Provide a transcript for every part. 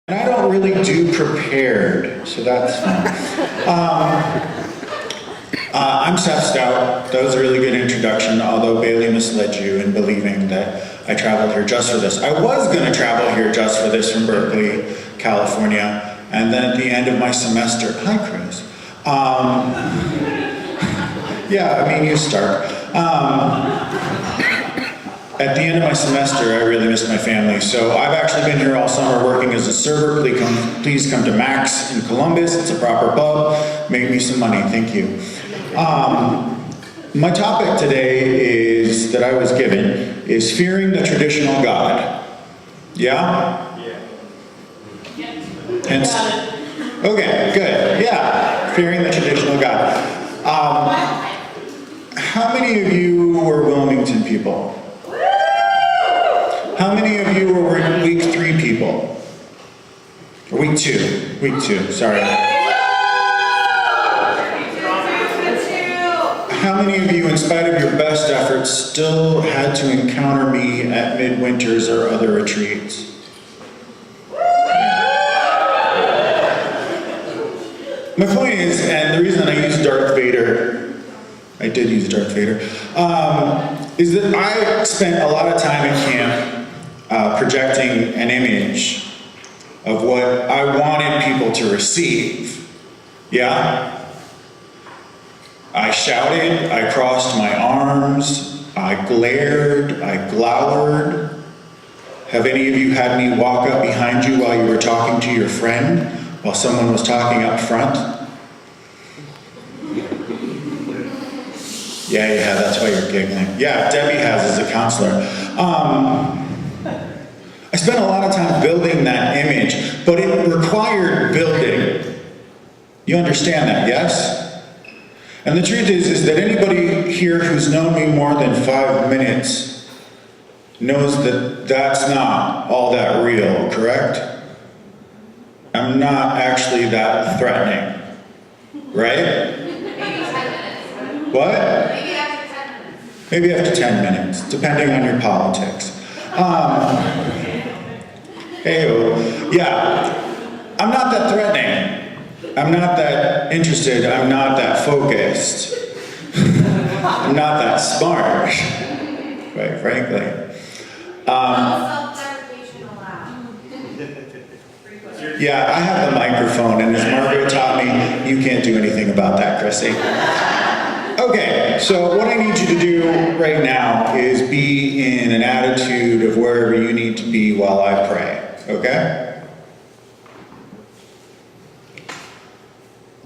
And I don't really do prepared, so that's fun. I'm Seth Stout. That was a really good introduction, although Bailey misled you in believing that I traveled here just for this. I was going to travel here just for this from Berkeley, California, and then at the end of my semester, hi Chris. Yeah, I mean, you start. At the end of my semester, I really missed my family, so I've actually been here all summer working as a server. Please come to Max in Columbus. It's a proper pub. Make me some money, thank you. My topic today is, that I was given, is fearing the traditional God. Yeah? Yeah. And, okay, good. Yeah, fearing the traditional God. How many of you were Wilmington people? How many of you were week 3 people? Or week 2? Week 2, sorry. How many of you, in spite of your best efforts, still had to encounter me at midwinters or other retreats? My point is, and the reason I used Darth Vader, I did use Darth Vader, is that I spent a lot of time in camp projecting an image of what I wanted people to receive. Yeah? I shouted, I crossed my arms, I glared, I glowered. Have any of you had me walk up behind you while you were talking to your friend, while someone was talking up front? Yeah, that's why you're giggling. Yeah, Debbie has as a counselor. I spent a lot of time building that image, but it required building. You understand that, yes? And the truth is that anybody here who's known me more than 5 minutes knows that that's not all that real, correct? I'm not actually that threatening, right? What? Maybe after 10 minutes. Maybe after 10 minutes, depending on your politics. Yeah, I'm not that threatening. I'm not that interested. I'm not that focused. I'm not that smart, quite frankly. Self-deprecation allowed. Yeah, I have the microphone, and as Margaret taught me, you can't do anything about that, Chrissy. Okay, so what I need you to do right now is be in an attitude of wherever you need to be while I pray, okay?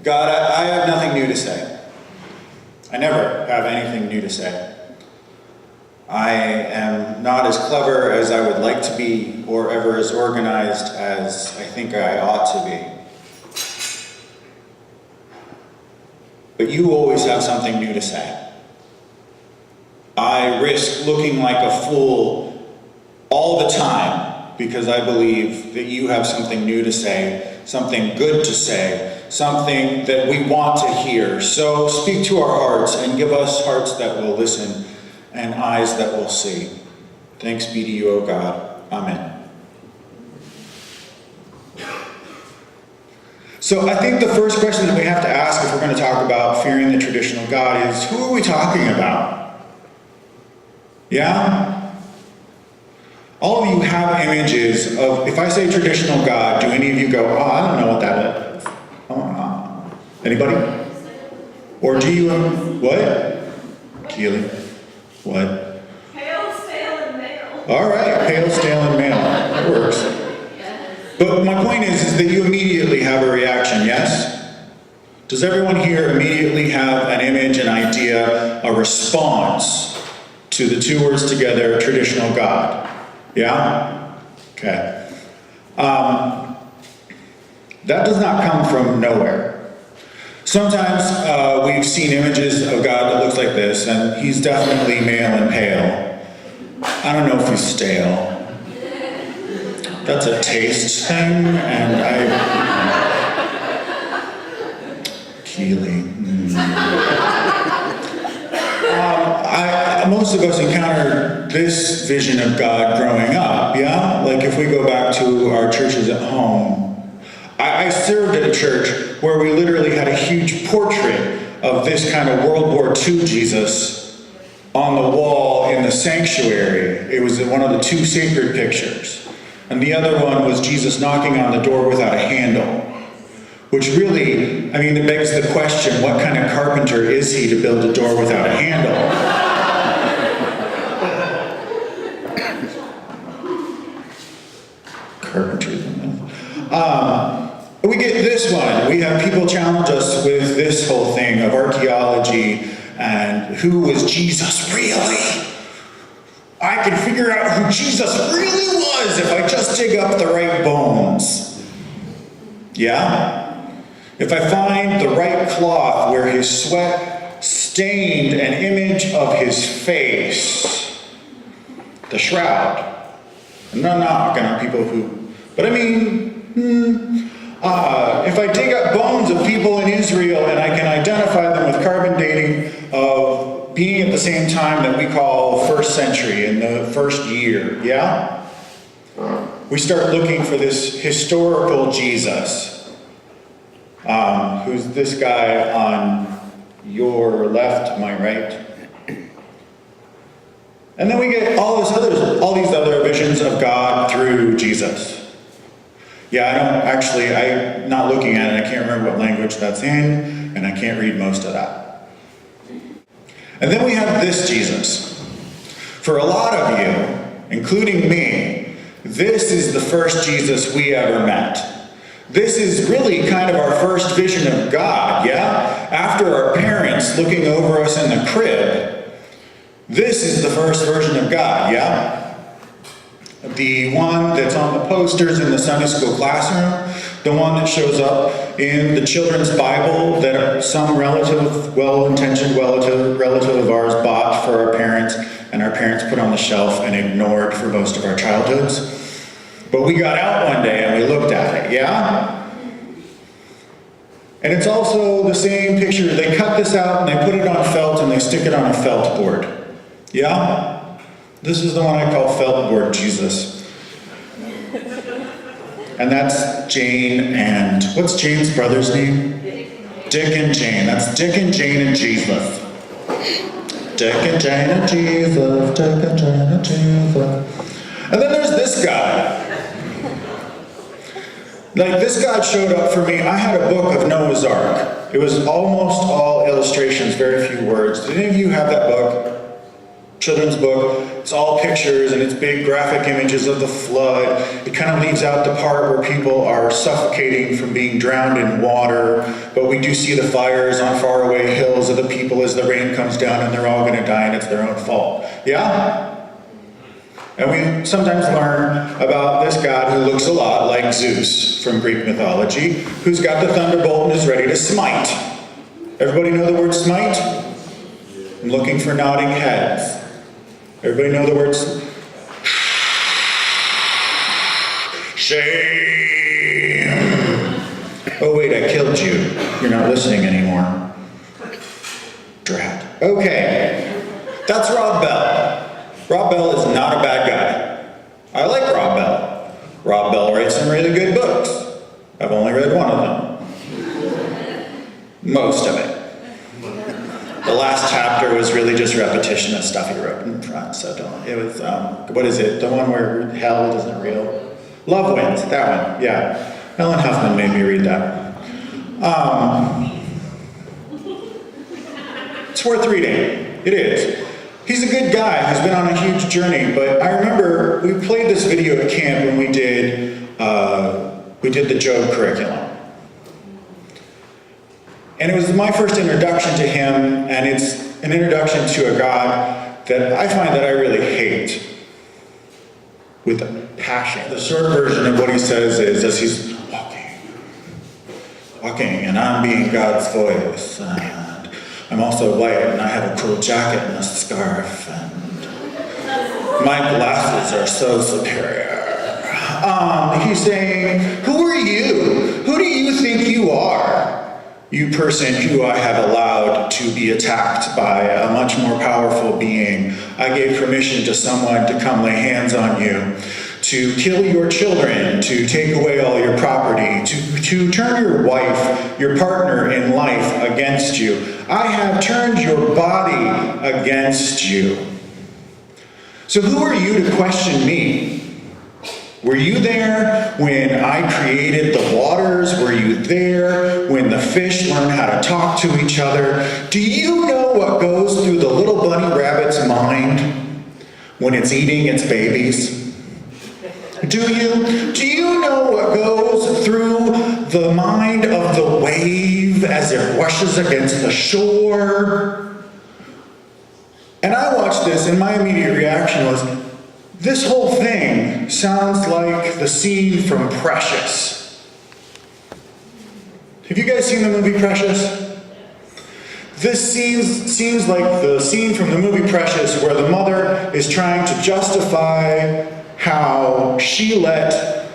God, I have nothing new to say. I never have anything new to say. I am not as clever as I would like to be, or ever as organized as I think I ought to be. But you always have something new to say. I risk looking like a fool all the time because I believe that you have something new to say, something good to say, something that we want to hear. So speak to our hearts and give us hearts that will listen and eyes that will see. Thanks be to you, O God. Amen. So I think the first question that we have to ask if we're going to talk about fearing the traditional God is, who are we talking about? Yeah? All of you have images of, if I say traditional God, do any of you go, oh, I don't know what that is? Oh, anybody? Or do you, what? Keely? What? Pale, stale, and male. All right, pale, stale, and male. That works. But my point is that you immediately have a reaction, yes? Does everyone here immediately have an image, an idea, a response to the two words together, traditional God? Yeah? Okay. That does not come from nowhere. Sometimes we've seen images of God that looks like this, and he's definitely male and pale. I don't know if he's stale. That's a taste thing, and Keely. Most most of us encountered this vision of God growing up, yeah? Like if we go back to our churches at home. I served at a church where we literally had a huge portrait of this kind of World War II Jesus on the wall in the sanctuary. It was one of the two sacred pictures. And the other one was Jesus knocking on the door without a handle. Which really, I mean, it begs the question, what kind of carpenter is he to build a door without a handle? Carpenters. We get this one. We have people challenge us with this whole thing of archaeology and who was Jesus really? I can figure out who Jesus really was if I just dig up the right bones. Yeah? If I find the right cloth where his sweat stained an image of his face, the shroud. I'm not knocking on people who, but I mean, if I dig up bones of people in Israel and I can identify them with carbon dating of being at the same time that we call first century in the first year, yeah? We start looking for this historical Jesus, who's this guy on your left, my right. And then we get all these other visions of God through Jesus. Yeah, I'm not looking at it, I can't remember what language that's in, and I can't read most of that. And then we have this Jesus. For a lot of you, including me, this is the first Jesus we ever met. This is really kind of our first vision of God, yeah? After our parents looking over us in the crib, this is the first version of God, yeah? The one that's on the posters in the Sunday school classroom, the one that shows up in the children's Bible that some relative, well-intentioned relative of ours bought for our parents, and our parents put on the shelf and ignored for most of our childhoods. But we got out one day and we looked at it, yeah? And it's also the same picture. They cut this out and they put it on felt and they stick it on a felt board. Yeah? This is the one I call felt board Jesus. And that's Jane and, what's Jane's brother's name? Dick and Jane. That's Dick and Jane and Jesus. Dick and Jane and Jesus, Dick and Jane and Jesus. And then there's this guy. Like, this guy showed up for me. I had a book of Noah's Ark. It was almost all illustrations, very few words. Did any of you have that book? Children's book. It's all pictures and it's big graphic images of the flood. It kind of leaves out the part where people are suffocating from being drowned in water, but we do see the fires on faraway hills of the people as the rain comes down and they're all going to die and it's their own fault. Yeah? And we sometimes learn about this God who looks a lot like Zeus from Greek mythology, who's got the thunderbolt and is ready to smite. Everybody know the word smite? I'm looking for nodding heads. Everybody know the words? Shame. Oh wait, I killed you. You're not listening anymore. Drat. Okay. That's Rob Bell. Rob Bell is not a bad guy. I like Rob Bell. Rob Bell writes some really good books. I've only read one of them. Most of it. The last chapter was really just repetition of stuff he wrote in front, so it was, what is it? The one where hell isn't real? Love Wins, that one, yeah. Ellen Huffman made me read that. It's worth reading. It is. He's a good guy who's been on a huge journey, but I remember we played this video at camp when we did the Job curriculum. And it was my first introduction to him, and it's an introduction to a God that I find that I really hate with a passion. The short version of what he says is, as he's walking, and I'm being God's voice, and I'm also white, and I have a cool jacket and a scarf, and my glasses are so superior. He's saying, who are you? Who do you think you are? You person who I have allowed to be attacked by a much more powerful being. I gave permission to someone to come lay hands on you, to kill your children, to take away all your property, to turn your wife, your partner in life against you. I have turned your body against you. So who are you to question me? Were you there when I created the waters? Were you there when the fish learned how to talk to each other? Do you know what goes through the little bunny rabbit's mind when it's eating its babies? Do you? Do you know what goes through the mind of the wave as it rushes against the shore? And I watched this and my immediate reaction was, this whole thing sounds like the scene from Precious. Have you guys seen the movie Precious? This seems like the scene from the movie Precious where the mother is trying to justify how she let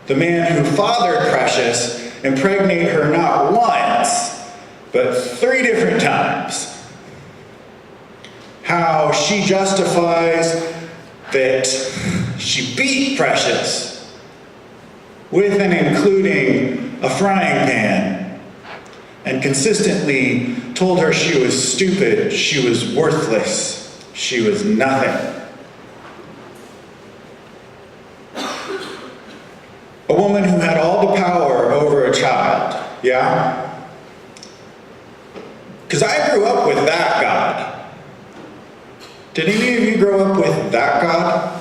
the man who fathered Precious impregnate her not once, but 3 different times. How she justifies that she beat Precious with and including a frying pan and consistently told her she was stupid, she was worthless, she was nothing. A woman who had all the power over a child, yeah? Because I grew up with that God. Did any of you grow up with that God?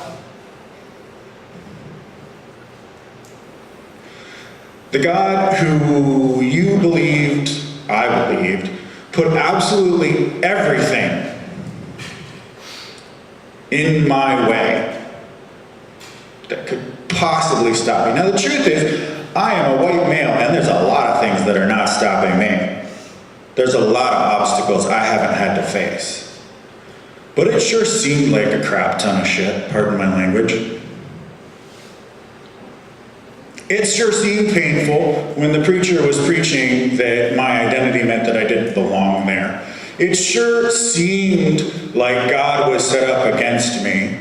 The God who you believed, I believed, put absolutely everything in my way that could possibly stop me. Now the truth is, I am a white male and there's a lot of things that are not stopping me. There's a lot of obstacles I haven't had to face. But it sure seemed like a crap ton of shit, pardon my language. It sure seemed painful when the preacher was preaching that my identity meant that I didn't belong there. It sure seemed like God was set up against me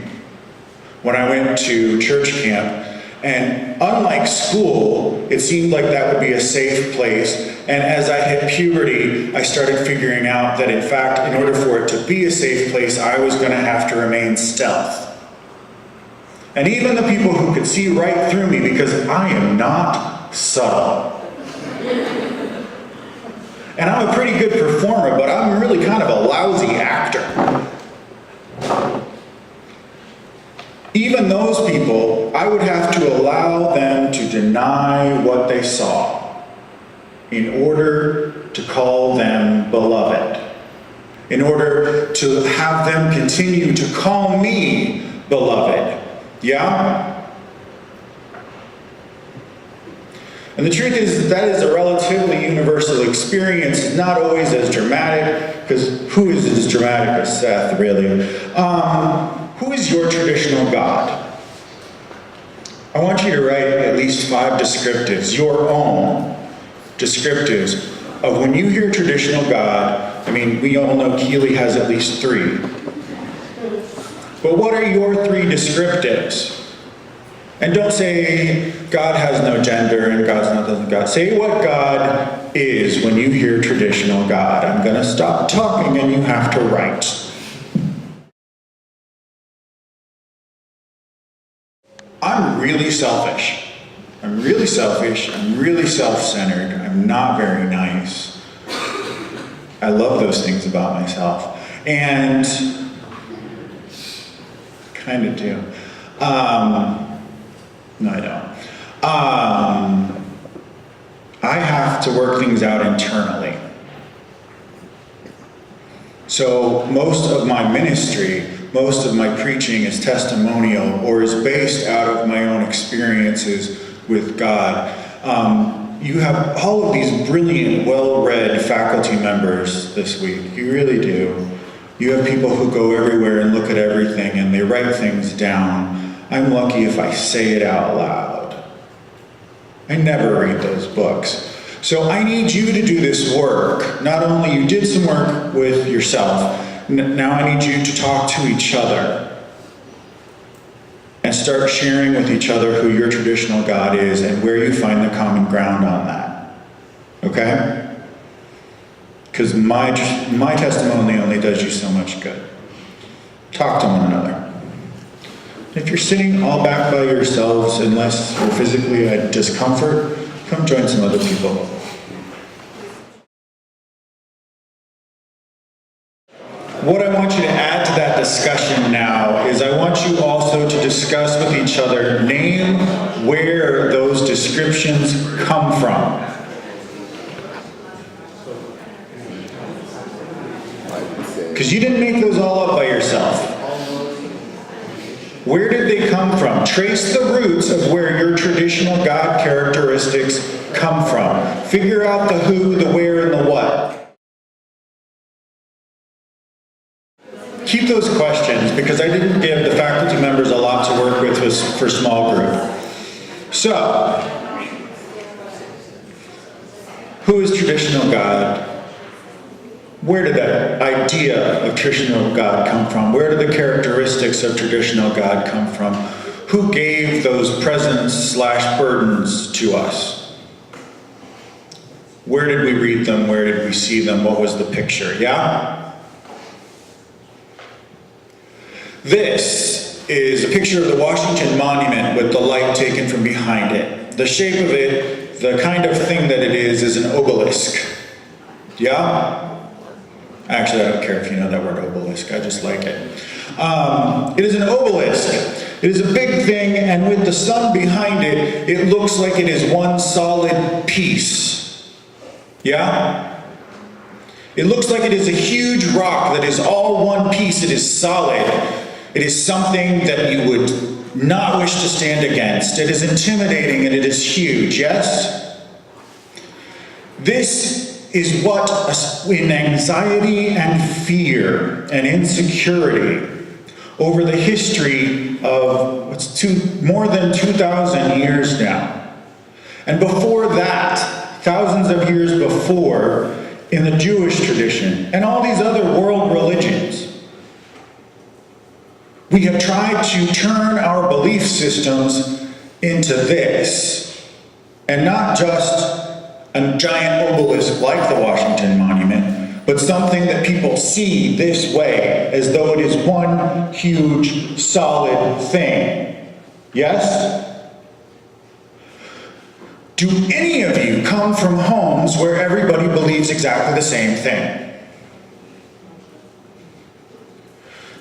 when I went to church camp. And unlike school, it seemed like that would be a safe place. And as I hit puberty, I started figuring out that in fact, in order for it to be a safe place, I was going to have to remain stealth. And even the people who could see right through me, because I am not subtle. And I'm a pretty good performer, but I'm really kind of a lousy actor. Even those people, I would have to allow them to deny what they saw in order to call them beloved, in order to have them continue to call me beloved. Yeah? And the truth is that is a relatively universal experience, not always as dramatic, because who is as dramatic as Seth, really? Who is your traditional God? I want you to write at least 5 descriptives, your own descriptives, of when you hear traditional God. I mean, we all know Keeley has at least 3. But what are your 3 descriptives? And don't say God has no gender and God's not doesn't God. Say what God is when you hear traditional God. I'm going to stop talking and you have to write. I'm really selfish. I'm really selfish. I'm really self-centered. I'm not very nice. I love those things about myself. And kind of do. No, I don't. I have to work things out internally. So most of my ministry, most of my preaching is testimonial or is based out of my own experiences with God. You have all of these brilliant, well-read faculty members this week. You really do. You have people who go everywhere and look at everything and they write things down. I'm lucky if I say it out loud. I never read those books. So I need you to do this work. Not only you did some work with yourself, now I need you to talk to each other and start sharing with each other who your traditional God is and where you find the common ground on that. Okay? Because my testimony only does you so much good. Talk to one another. If you're sitting all back by yourselves, unless you're physically at discomfort, come join some other people. What I want you to add to that discussion now is I want you also to discuss with each other, name where those descriptions come from. Because you didn't make those all up by yourself. Where did they come from? Trace the roots of where your traditional God characteristics come from. Figure out the who, the where, and the what. Keep those questions, because I didn't give the faculty members a lot to work with for small group. So, who is traditional God? Where did that idea of traditional God come from? Where did the characteristics of traditional God come from? Who gave those presents/burdens to us? Where did we read them? Where did we see them? What was the picture? Yeah? This is a picture of the Washington Monument with the light taken from behind it. The shape of it, the kind of thing that it is an obelisk. Yeah? Actually, I don't care if you know that word obelisk, I just like it. It is an obelisk. It is a big thing, and with the sun behind it, it looks like it is one solid piece. Yeah? It looks like it is a huge rock that is all one piece. It is solid. It is something that you would not wish to stand against. It is intimidating and it is huge, yes? This is what in anxiety and fear and insecurity over the history of more than 2,000 years now. And before that, thousands of years before, in the Jewish tradition and all these other world religions, we have tried to turn our belief systems into this, and not just a giant obelisk like the Washington Monument, but something that people see this way, as though it is one huge, solid thing. Yes? Do any of you come from homes where everybody believes exactly the same thing?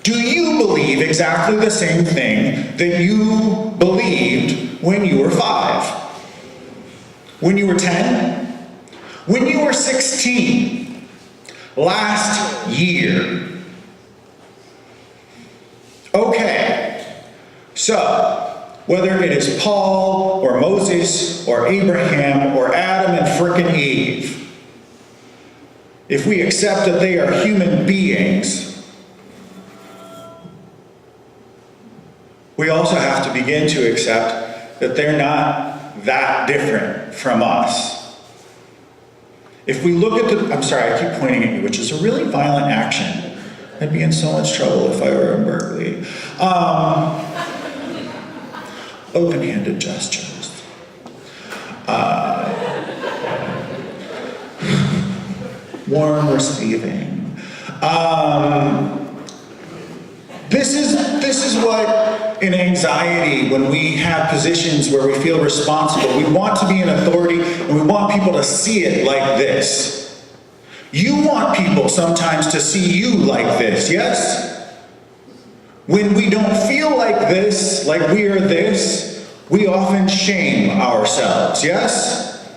Do you believe exactly the same thing that you believed when you were 5? When you were 10? When you were 16? Last year? Okay, so whether it is Paul or Moses or Abraham or Adam and frickin' Eve, if we accept that they are human beings, we also have to begin to accept that they're not that different from us. If we look at I'm sorry, I keep pointing at you, which is a really violent action. I'd be in so much trouble if I were in Berkeley. Open-handed gestures. Warm receiving. This is what, in anxiety, when we have positions where we feel responsible, we want to be in authority and we want people to see it like this. You want people sometimes to see you like this, yes? When we don't feel like this, like we are this, we often shame ourselves, yes?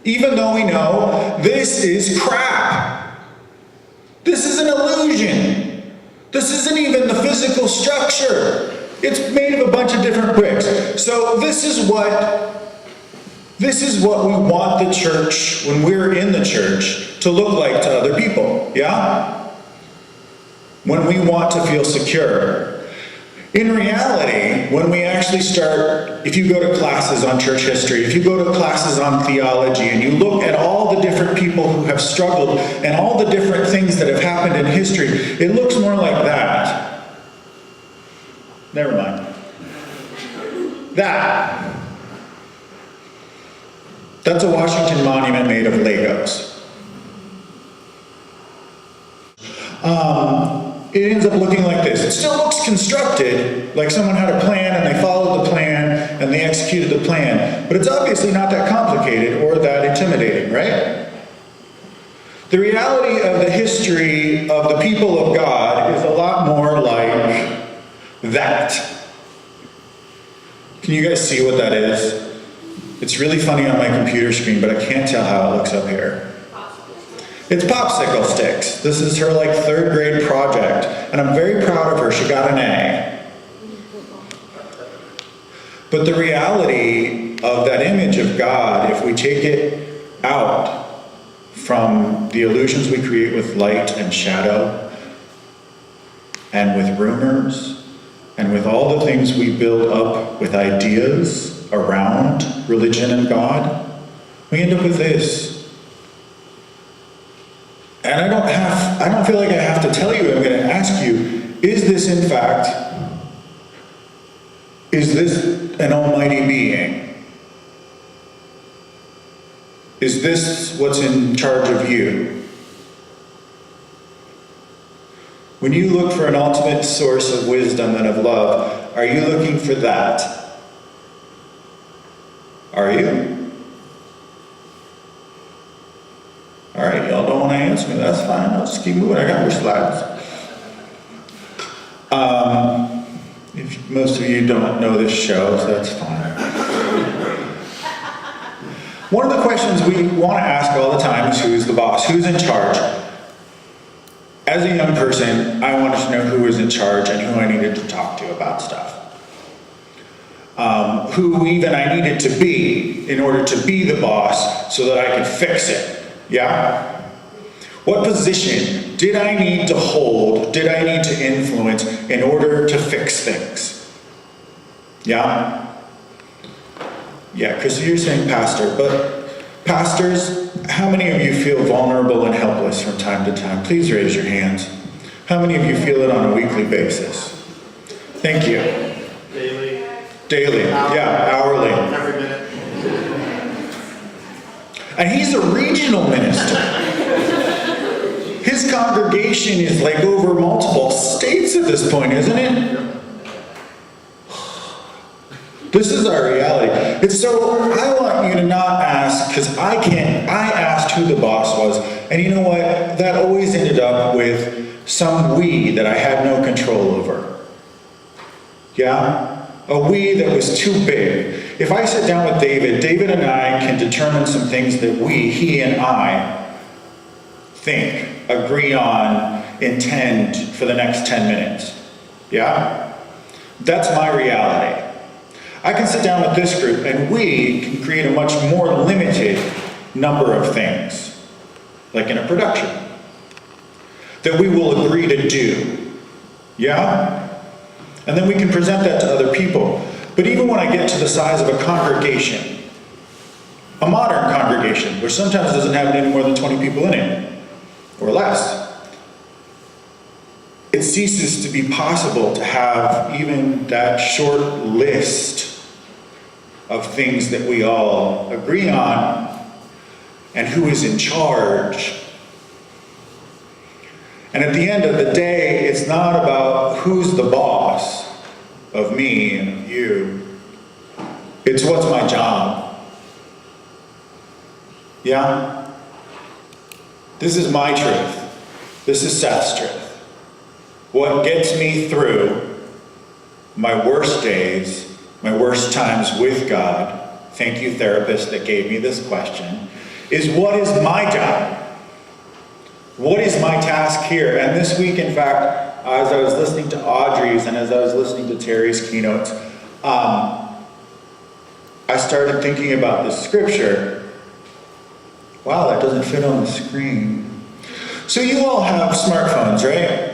Even though we know this is crap. This is an illusion. This isn't even the physical structure. It's made of a bunch of different bricks. So this is what we want the church, when we're in the church, to look like to other people, yeah? When we want to feel secure. In reality, when we actually start, if you go to classes on church history, if you go to classes on theology, and you look at all the different people who have struggled and all the different things that have happened in history, it looks more like that. Never mind. That. That's a Washington monument made of Legos. It ends up looking like this. It still looks constructed, like someone had a plan and they followed the plan and they executed the plan. But it's obviously not that complicated or that intimidating, right? The reality of the history of the people of God is a lot more like that. Can you guys see what that is? It's really funny on my computer screen, but I can't tell how it looks up here. It's popsicle sticks. This is her like 3rd grade project, and I'm very proud of her. She got an A. But the reality of that image of God, if we take it out from the illusions we create with light and shadow, and with rumors, and with all the things we build up with ideas around religion and God, we end up with this. And I don't feel like I have to tell you, I'm going to ask you, is this in fact, is this an almighty being? Is this what's in charge of you? When you look for an ultimate source of wisdom and of love, are you looking for that? Are you? All right, y'all don't want to answer me. That's fine. I'll just keep moving. I got more slides. If most of you don't know this show, so that's fine. One of the questions we want to ask all the time is who's the boss? Who's in charge? As a young person, I wanted to know who was in charge and who I needed to talk to about stuff. Who even I needed to be in order to be the boss so that I could fix it. Yeah? What position did I need to hold, did I need to influence in order to fix things? Yeah? Yeah, Chris, you're saying pastor, but pastors, how many of you feel vulnerable and helpless from time to time? Please raise your hands. How many of you feel it on a weekly basis? Thank you. Daily. Daily, yeah, hourly. Every minute. And he's a regional minister. His congregation is like over multiple states at this point, isn't it? This is our reality. And so I want you to not ask, because I asked who the boss was, and you know what? That always ended up with some we that I had no control over. Yeah? A we that was too big. If I sit down with David and I can determine some things that he and I think, agree on, intend for the next 10 minutes. Yeah? That's my reality. I can sit down with this group and we can create a much more limited number of things, like in a production, that we will agree to do. Yeah? And then we can present that to other people. But even when I get to the size of a congregation, a modern congregation, which sometimes doesn't have any more than 20 people in it, or less, it ceases to be possible to have even that short list of things that we all agree on and who is in charge. And at the end of the day, it's not about who's the boss of me and of you. It's what's my job. Yeah? This is my truth. This is Seth's truth. What gets me through my worst days, my worst times with God, thank you therapist that gave me this question, is what is my job? What is my task here? And this week, in fact, as I was listening to Audrey's and as I was listening to Terry's keynotes, I started thinking about this scripture. Wow, that doesn't fit on the screen. So you all have smartphones, right?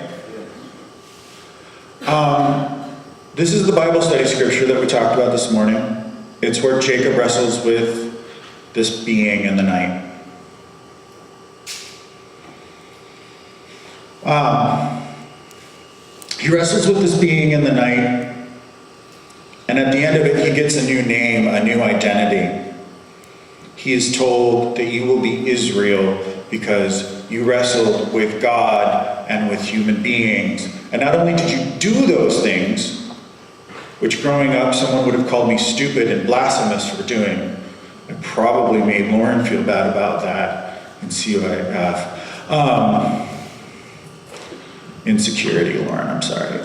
This is the Bible study scripture that we talked about this morning. It's where Jacob wrestles with this being in the night. He wrestles with this being in the night, and at the end of it, he gets a new name, a new identity. He is told that you will be Israel because you wrestled with God and with human beings. And not only did you do those things, which growing up someone would have called me stupid and blasphemous for doing. I probably made Lauren feel bad about that and COIF. Insecurity, Lauren, I'm sorry.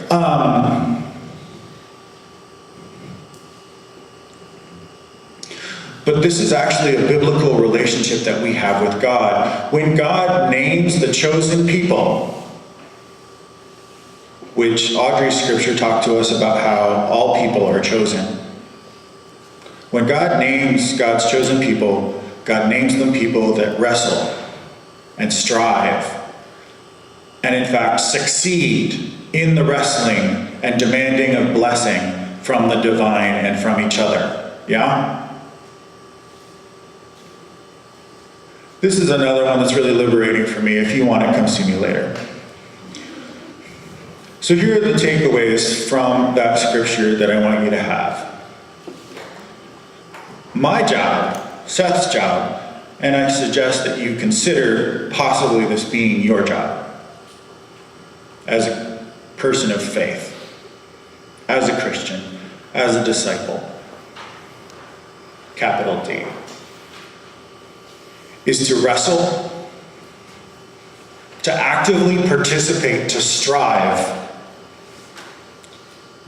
But this is actually a biblical relationship that we have with God. When God names the chosen people, which Audrey's scripture talked to us about how all people are chosen. When God names God's chosen people, God names them people that wrestle and strive and in fact succeed in the wrestling and demanding of blessing from the divine and from each other. Yeah? This is another one that's really liberating for me. If you want it, come see me later. So here are the takeaways from that scripture that I want you to have. My job, Seth's job, and I suggest that you consider possibly this being your job as a person of faith, as a Christian, as a disciple, capital D, is to wrestle, to actively participate, to strive.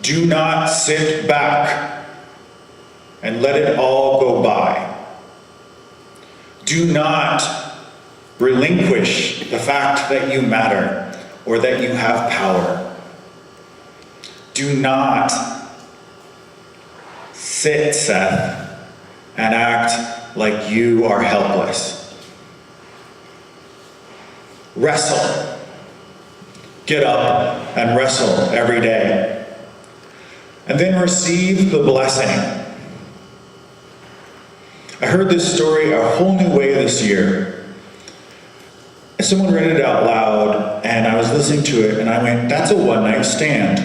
Do not sit back and let it all go by. Do not relinquish the fact that you matter or that you have power. Do not sit, Seth, and act like you are helpless. Wrestle. Get up and wrestle every day. And then receive the blessing. I heard this story a whole new way this year. Someone read it out loud, and I was listening to it, and I went, that's a one-night stand.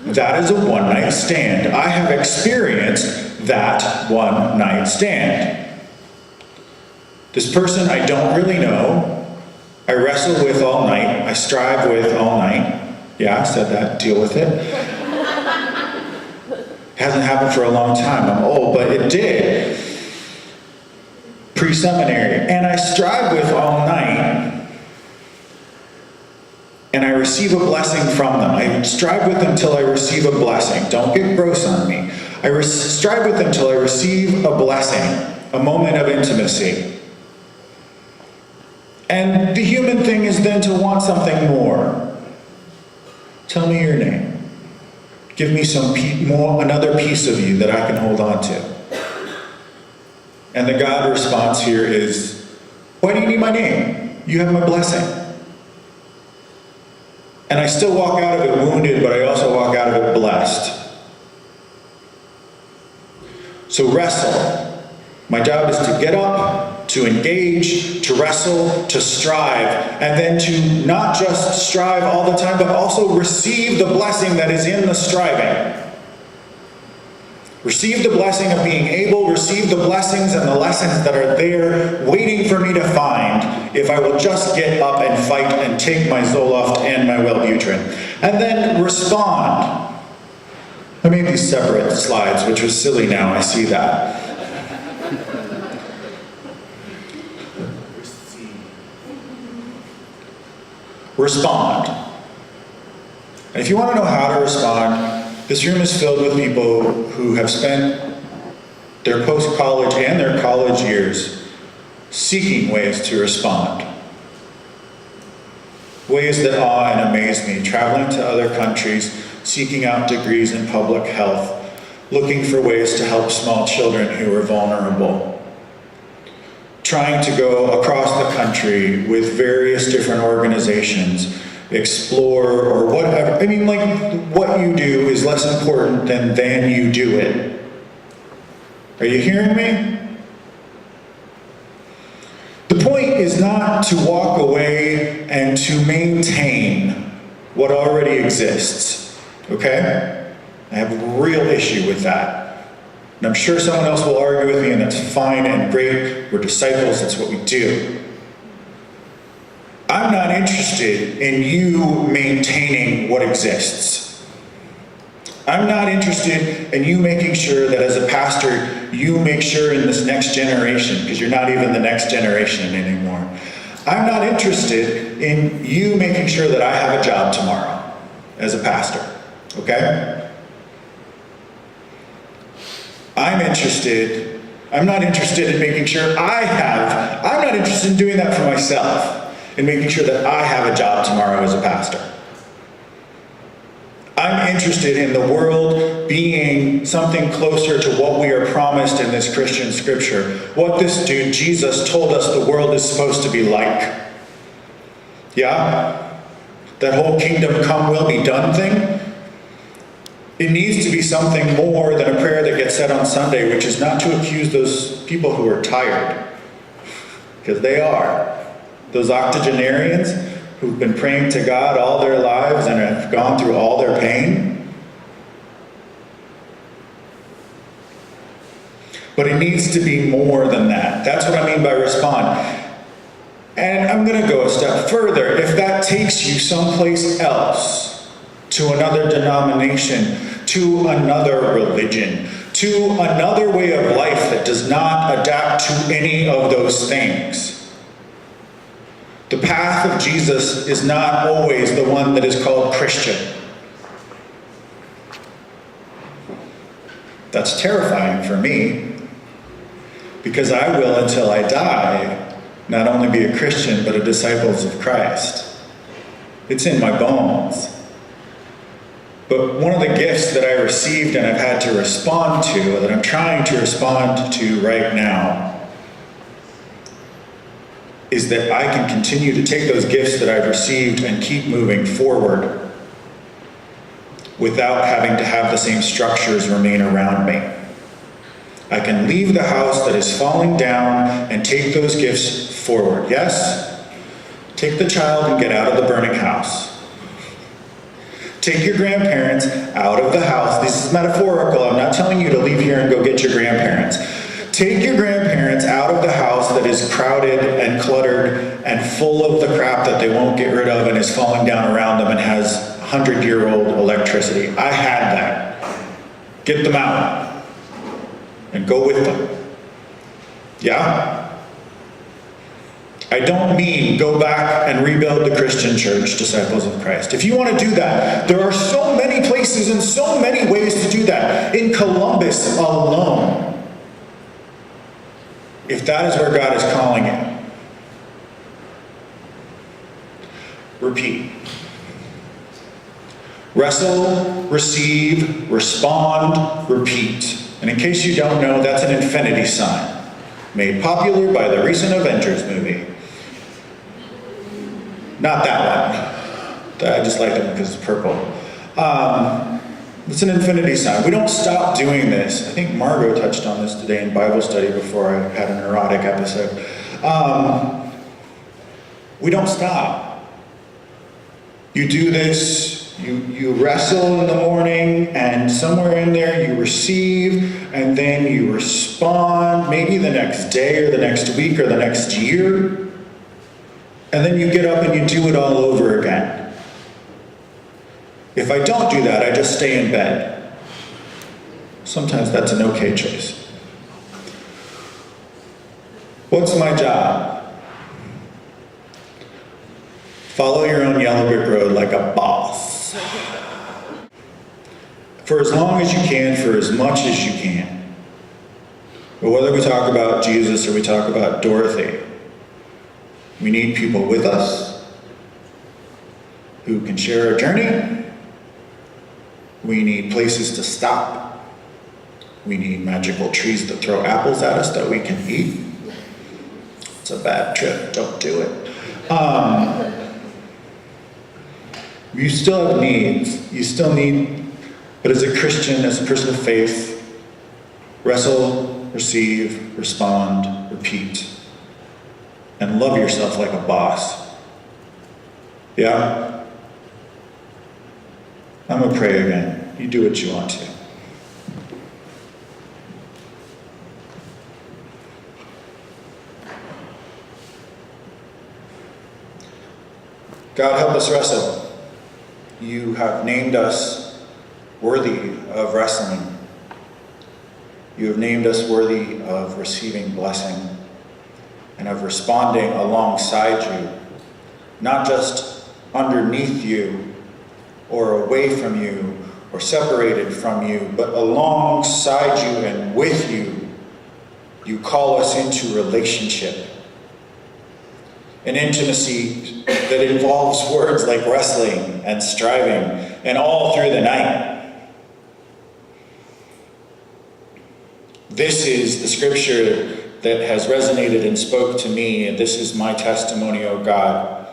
That is a one-night stand. I have experienced that one-night stand. This person I don't really know, I wrestle with all night, I strive with all night. Yeah, I said that, deal with it. Hasn't happened for a long time, I'm old, but it did. Pre-seminary. And I strive with all night, and I receive a blessing from them. I strive with them till I receive a blessing. Don't get gross on me. I strive with them till I receive a blessing, a moment of intimacy. And the human thing is then to want something more. Tell me your name. Give me another piece of you that I can hold on to. And the God response here is, why do you need my name? You have my blessing. And I still walk out of it wounded, but I also walk out of it blessed. So wrestle. My job is to get up, to engage, to wrestle, to strive, and then to not just strive all the time, but also receive the blessing that is in the striving. Receive the blessing of being able, receive the blessings and the lessons that are there waiting for me to find if I will just get up and fight and take my Zoloft and my Wellbutrin. And then respond. I made these separate slides, which was silly now, I see that. Respond. And if you want to know how to respond, this room is filled with people who have spent their post-college and their college years seeking ways to respond. Ways that awe and amaze me, traveling to other countries, seeking out degrees in public health, looking for ways to help small children who are vulnerable, trying to go across the country with various different organizations explore, or whatever. I mean, like, what you do is less important than you do it. Are you hearing me? The point is not to walk away and to maintain what already exists, okay? I have a real issue with that. And I'm sure someone else will argue with me, and that's fine and great. We're disciples, that's what we do. I'm not interested in you maintaining what exists. I'm not interested in you making sure that as a pastor, you make sure in this next generation, because you're not even the next generation anymore. I'm not interested in you making sure that I have a job tomorrow as a pastor, okay? I'm not interested in making sure I'm not interested in doing that for myself, in making sure that I have a job tomorrow as a pastor. I'm interested in the world being something closer to what we are promised in this Christian scripture. What this dude, Jesus, told us the world is supposed to be like. Yeah? That whole kingdom come will be done thing. It needs to be something more than a prayer that gets said on Sunday, which is not to accuse those people who are tired. Because they are. Those octogenarians who've been praying to God all their lives and have gone through all their pain. But it needs to be more than that. That's what I mean by respond. And I'm going to go a step further. If that takes you someplace else, to another denomination, to another religion, to another way of life that does not adapt to any of those things, the path of Jesus is not always the one that is called Christian. That's terrifying for me, because I will, until I die, not only be a Christian, but a disciple of Christ. It's in my bones. But one of the gifts that I received and I've had to respond to, that I'm trying to respond to right now, is that I can continue to take those gifts that I've received and keep moving forward without having to have the same structures remain around me. I can leave the house that is falling down and take those gifts forward. Yes? Take the child and get out of the burning house. Take your grandparents out of the house. This is metaphorical. I'm not telling you to leave here and go get your grandparents. Take your grandparents out of the house that is crowded and cluttered and full of the crap that they won't get rid of and is falling down around them and has 100-year-old electricity. I had that. Get them out and go with them. Yeah? I don't mean go back and rebuild the Christian church, disciples of Christ. If you want to do that, there are so many places and so many ways to do that. In Columbus alone, if that is where God is calling you, repeat. Wrestle, receive, respond, repeat. And in case you don't know, that's an infinity sign, made popular by the recent Avengers movie. Not that one. I just like it because it's purple. It's an infinity sign. We don't stop doing this. I think Margot touched on this today in Bible study before I had a neurotic episode. We don't stop. You do this, you wrestle in the morning, and somewhere in there you receive, and then you respond, maybe the next day or the next week or the next year. And then you get up and you do it all over again. If I don't do that, I just stay in bed. Sometimes that's an okay choice. What's my job? Follow your own yellow brick road like a boss. For as long as you can, for as much as you can. But whether we talk about Jesus or we talk about Dorothy, we need people with us who can share our journey. We need places to stop. We need magical trees to throw apples at us that we can eat. It's a bad trip, don't do it. You still have needs. You still need, but as a Christian, as a person of faith, wrestle, receive, respond, repeat, and love yourself like a boss. Yeah? I'm going to pray again. You do what you want to. God, help us wrestle. You have named us worthy of wrestling. You have named us worthy of receiving blessing and of responding alongside you, not just underneath you or away from you or separated from you, but alongside you and with you. You call us into relationship, an intimacy that involves words like wrestling and striving and all through the night. This is the scripture that has resonated and spoke to me, and this is my testimony, O God.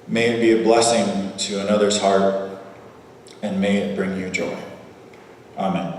May it be a blessing to another's heart, and may it bring you joy. Amen.